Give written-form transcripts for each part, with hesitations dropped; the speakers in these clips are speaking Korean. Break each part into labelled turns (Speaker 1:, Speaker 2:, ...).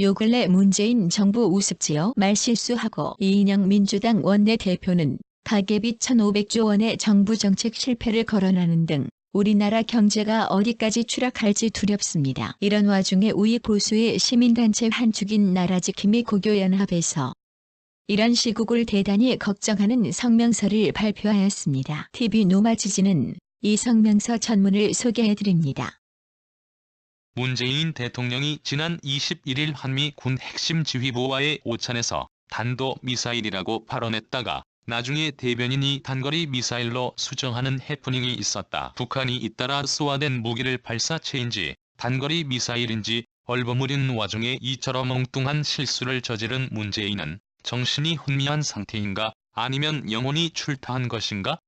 Speaker 1: 요 근래 문재인 정부 우습지요 말실수하고 이인영 민주당 원내대표는 가계비 1,500조 원의 정부 정책 실패를 거론하는 등 우리나라 경제가 어디까지 추락할지 두렵습니다. 이런 와중에 우익 보수의 시민단체 한 축인 나라지킴이 고교연합에서 이런 시국을 대단히 걱정하는 성명서를 발표하였습니다. TV 노마지지는 이 성명서 전문을 소개해드립니다.
Speaker 2: 문재인 대통령이 지난 21일 한미 군 핵심 지휘부와의 오찬에서 탄도미사일이라고 발언했다가 나중에 대변인이 단거리 미사일로 수정하는 해프닝이 있었다. 북한이 잇따라 쏘아댄 무기를 발사체인지 단거리 미사일인지 얼버무린 와중에 이처럼 엉뚱한 실수를 저지른 문재인은 정신이 혼미한 상태인가? 아니면 영혼이 출타한 것인가?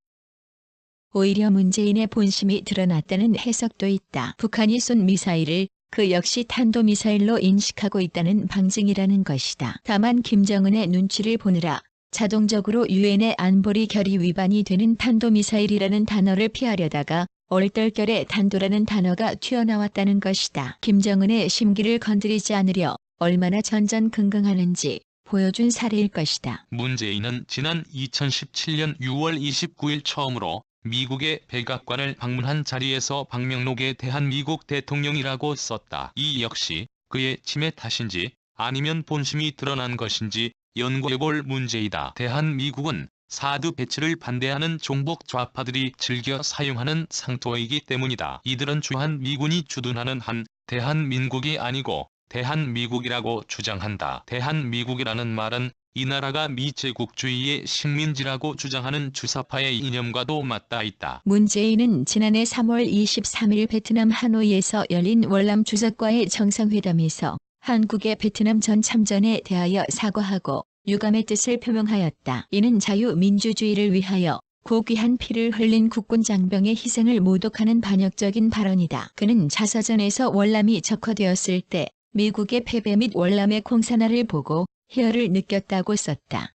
Speaker 1: 오히려 문재인의 본심이 드러났다는 해석도 있다. 북한이 쏜 미사일을 그 역시 탄도미사일로 인식하고 있다는 방증이라는 것이다. 다만 김정은의 눈치를 보느라 자동적으로 유엔의 안보리 결의 위반이 되는 탄도미사일이라는 단어를 피하려다가 얼떨결에 탄도라는 단어가 튀어나왔다는 것이다. 김정은의 심기를 건드리지 않으려 얼마나 전전긍긍하는지 보여준 사례일 것이다.
Speaker 2: 문재인은 지난 2017년 6월 29일 처음으로 미국의 백악관을 방문한 자리에서 박명록의 대한미국 대통령이라고 썼다. 이 역시 그의 치매 탓인지 아니면 본심이 드러난 것인지 연구해볼 문제이다. 대한미국은 사드 배치를 반대하는 종북 좌파들이 즐겨 사용하는 상토이기 때문이다. 이들은 주한미군이 주둔하는 한 대한민국이 아니고 대한미국이라고 주장한다. 대한미국이라는 말은 이 나라가 미제국주의의 식민지라고 주장하는 주사파의 이념과도 맞닿아 있다.
Speaker 1: 문재인은 지난해 3월 23일 베트남 하노이에서 열린 월남 주석과의 정상회담에서 한국의 베트남 전 참전에 대하여 사과하고 유감의 뜻을 표명하였다. 이는 자유민주주의를 위하여 고귀한 피를 흘린 국군 장병의 희생을 모독하는 반역적인 발언이다. 그는 자서전에서 월남이 적화되었을 때 미국의 패배 및 월남의 공산화를 보고 희열을 느꼈다고 썼다.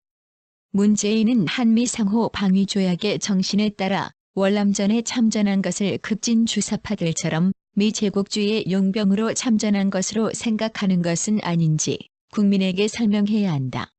Speaker 1: 문재인은 한미 상호 방위 조약의 정신에 따라 월남전에 참전한 것을 급진 주사파들처럼 미제국주의의 용병으로 참전한 것으로 생각하는 것은 아닌지 국민에게 설명해야 한다.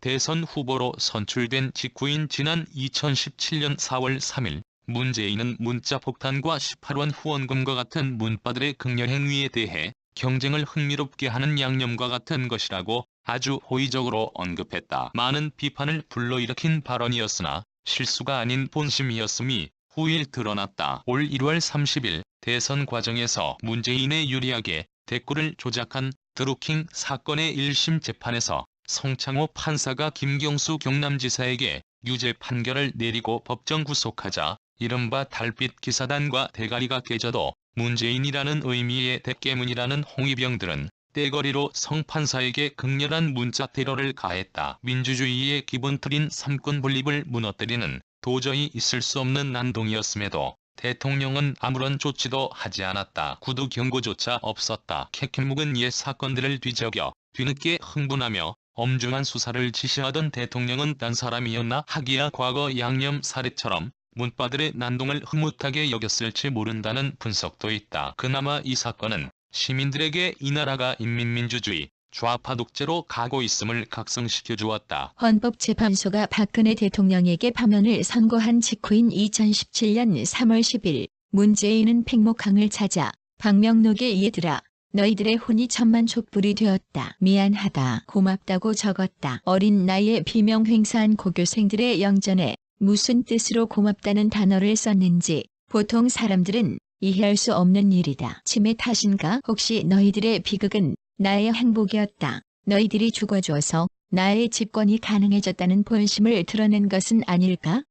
Speaker 2: 대선 후보로 선출된 직후인 지난 2017년 4월 3일 문재인은 문자폭탄과 18원 후원금과 같은 문바들의 극렬 행위에 대해 경쟁을 흥미롭게 하는 양념과 같은 것이라고 아주 호의적으로 언급했다. 많은 비판을 불러일으킨 발언이었으나 실수가 아닌 본심이었음이 후일 드러났다. 올 1월 30일 대선 과정에서 문재인에 유리하게 대꾸를 조작한 드루킹 사건의 1심 재판에서 성창호 판사가 김경수 경남지사에게 유죄 판결을 내리고 법정 구속하자 이른바 달빛 기사단과 대가리가 깨져도 문재인이라는 의미의 대깨문이라는 홍위병들은 떼거리로 성 판사에게 극렬한 문자 테러를 가했다. 민주주의의 기본 틀인 삼권 분립을 무너뜨리는 도저히 있을 수 없는 난동이었음에도 대통령은 아무런 조치도 하지 않았다. 구두 경고조차 없었다. 캐캐묵은 옛 사건들을 뒤적여 뒤늦게 흥분하며 엄중한 수사를 지시하던 대통령은 딴 사람이었나 하기야 과거 양념 사례처럼 문바들의 난동을 흐뭇하게 여겼을지 모른다는 분석도 있다. 그나마 이 사건은 시민들에게 이 나라가 인민민주주의, 좌파 독재로 가고 있음을 각성시켜 주었다.
Speaker 1: 헌법재판소가 박근혜 대통령에게 파면을 선고한 직후인 2017년 3월 10일 문재인은 팽목항을 찾아 박명록의 얘들아 너희들의 혼이 천만촛불이 되었다. 미안하다. 고맙다고 적었다. 어린 나이에 비명 횡사한 고교생들의 영전에 무슨 뜻으로 고맙다는 단어를 썼는지 보통 사람들은 이해할 수 없는 일이다. 치매 탓인가? 혹시 너희들의 비극은 나의 행복이었다. 너희들이 죽어줘서 나의 집권이 가능해졌다는 본심을 드러낸 것은 아닐까?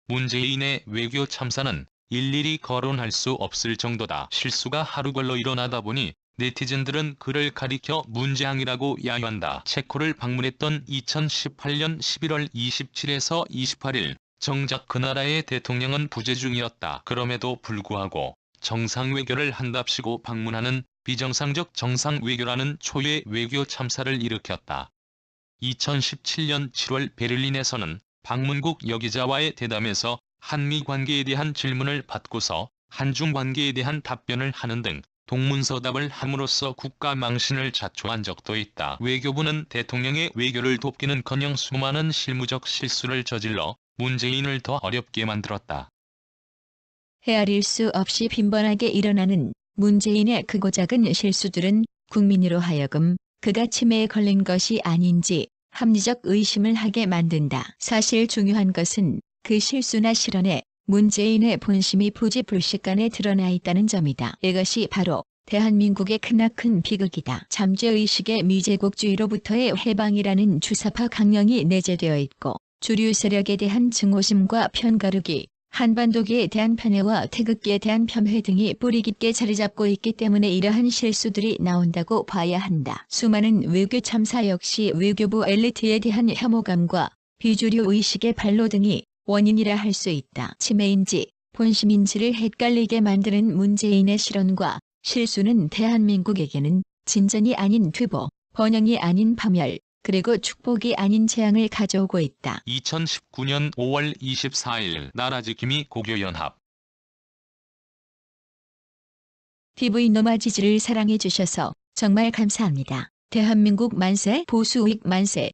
Speaker 2: 문재인의 외교 참사는 일일이 거론할 수 없을 정도다. 실수가 하루걸러 일어나다 보니 네티즌들은 그를 가리켜 문재앙이라고 야유한다. 체코를 방문했던 2018년 11월 27일에서 28일 정작 그 나라의 대통령은 부재 중이었다. 그럼에도 불구하고 정상외교를 한답시고 방문하는 비정상적 정상외교라는 초유의 외교 참사를 일으켰다. 2017년 7월 베를린에서는 방문국 여기자와의 대담에서 한미 관계에 대한 질문을 받고서 한중 관계에 대한 답변을 하는 등 동문서답을 함으로써 국가 망신을 자초한 적도 있다. 외교부는 대통령의 외교를 돕기는커녕 수많은 실무적 실수를 저질러 문재인을 더 어렵게 만들었다.
Speaker 1: 헤아릴 수 없이 빈번하게 일어나는 문재인의 크고 작은 실수들은 국민으로 하여금 그가 치매에 걸린 것이 아닌지 합리적 의심을 하게 만든다. 사실 중요한 것은 그 실수나 실언에 문재인의 본심이 부지불식간에 드러나 있다는 점이다. 이것이 바로 대한민국의 크나큰 비극이다. 잠재의식의 미제국주의로부터의 해방이라는 주사파 강령이 내재되어 있고 주류 세력에 대한 증오심과 편가르기, 한반도기에 대한 편애와 태극기에 대한 폄훼 등이 뿌리 깊게 자리 잡고 있기 때문에 이러한 실수들이 나온다고 봐야 한다. 수많은 외교 참사 역시 외교부 엘리트에 대한 혐오감과 비주류 의식의 발로 등이 원인이라 할 수 있다. 치매인지 본심인지를 헷갈리게 만드는 문재인의 실언과 실수는 대한민국에게는 진전이 아닌 퇴보, 번영이 아닌 파멸, 그리고 축복이 아닌 재앙을 가져오고 있다.
Speaker 2: 2019년 5월 24일 나라지킴이 고교연합
Speaker 1: TV 노마지즈를 사랑해 주셔서 정말 감사합니다. 대한민국 만세, 보수우익 만세.